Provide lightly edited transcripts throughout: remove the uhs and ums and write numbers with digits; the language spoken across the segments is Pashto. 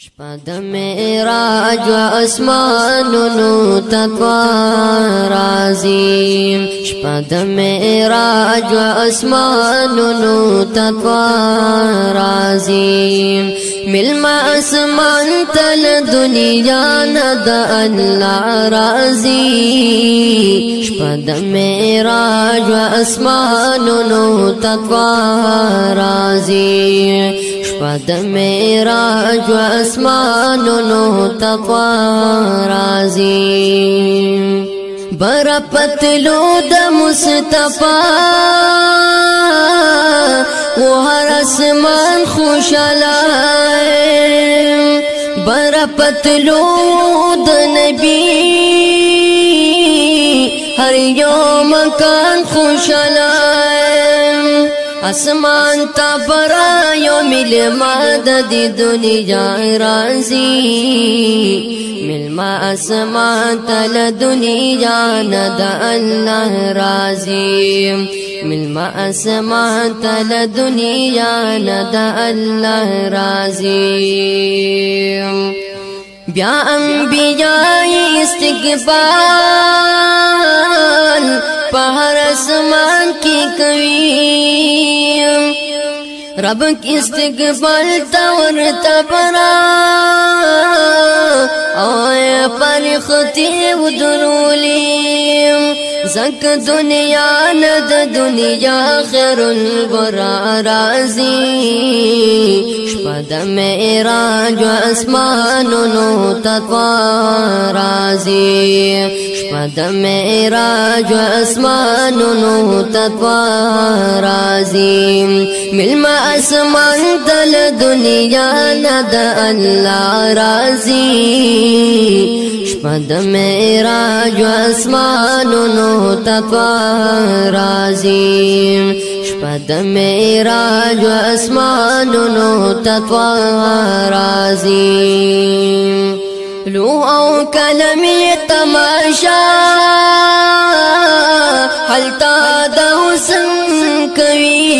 شپه د معراج و اسمانونو تطوا راځي شپه د معراج و اسمانونو تطوا راځي ملما اسمان تل دنیا نه د الله راځي شپه د معراج و اسمانونو تطوا راځي شپه د معراج و اسمانونو تطوا راځي بر پتلو د مصطفی و هر اسمان خوشاله بر پتلو د نبی هر یو مکان خوشاله اسمان تا برا یو ملما د دنیا راځي ملما اسمان تل دنیا نه د الله راځي ملما اسمان تل دنیا نه د الله راځي بیا انبیاء استقبال پہر اسمان کی کوي رب کی استقبال تور تبرا او پرختی ودرولی زک دنیا ند دنیا خیر الورا راځي شپه د معراج و اسمانونو تطوا راځي شپه د معراج و اسمانونو تطوا راځي ملما اسمان دل دنیا نه د الله راځي شپه د معراج و اسمانونو تطوا راځي شپه د معراج و اسمانونو تطوا راځي لو او کلمې تماشا حلتا د حسن کوي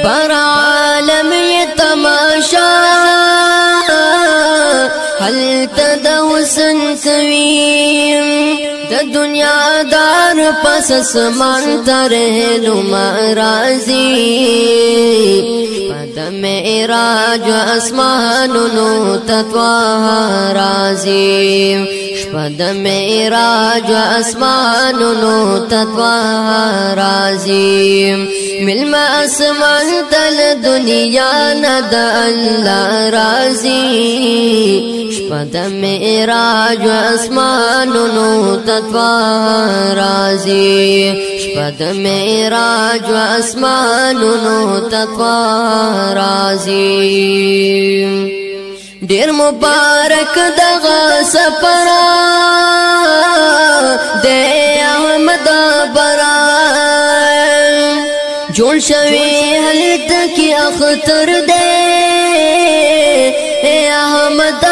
بر عالم تماشا حلتا د حسن کوي د دنیا دار پس اسمان ترهلو راځي د معراج و اسمانونو تطوا راځي شپه د معراج و اسمانونو تطوا راځي ملما اسمان تل دنیا نه د الله راځي شپه د معراج و اسمانونو تطوا راځي شپه د معراج و اسمانونو تطوا راځي ډیر مبارک دغه سفر د احمد برای جوړ شوی حالت کی اختر دے احمد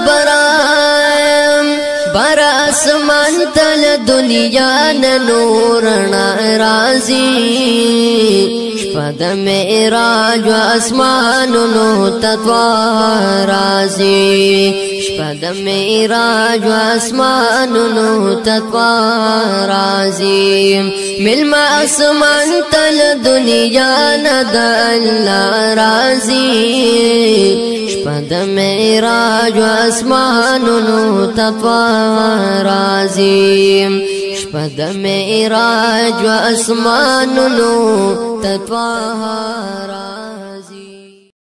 برای بر اسمان تل دنیا نور راځي شپه د معراج و اسمانونو تطوا راځي شپه د معراج و اسمانونو تطوا راځي ملما اسمان تل دنیا نه د الله راځي شپه د معراج و اسمانونو تطوا راځي شپه د معراج و اسمانونو تطوا راځي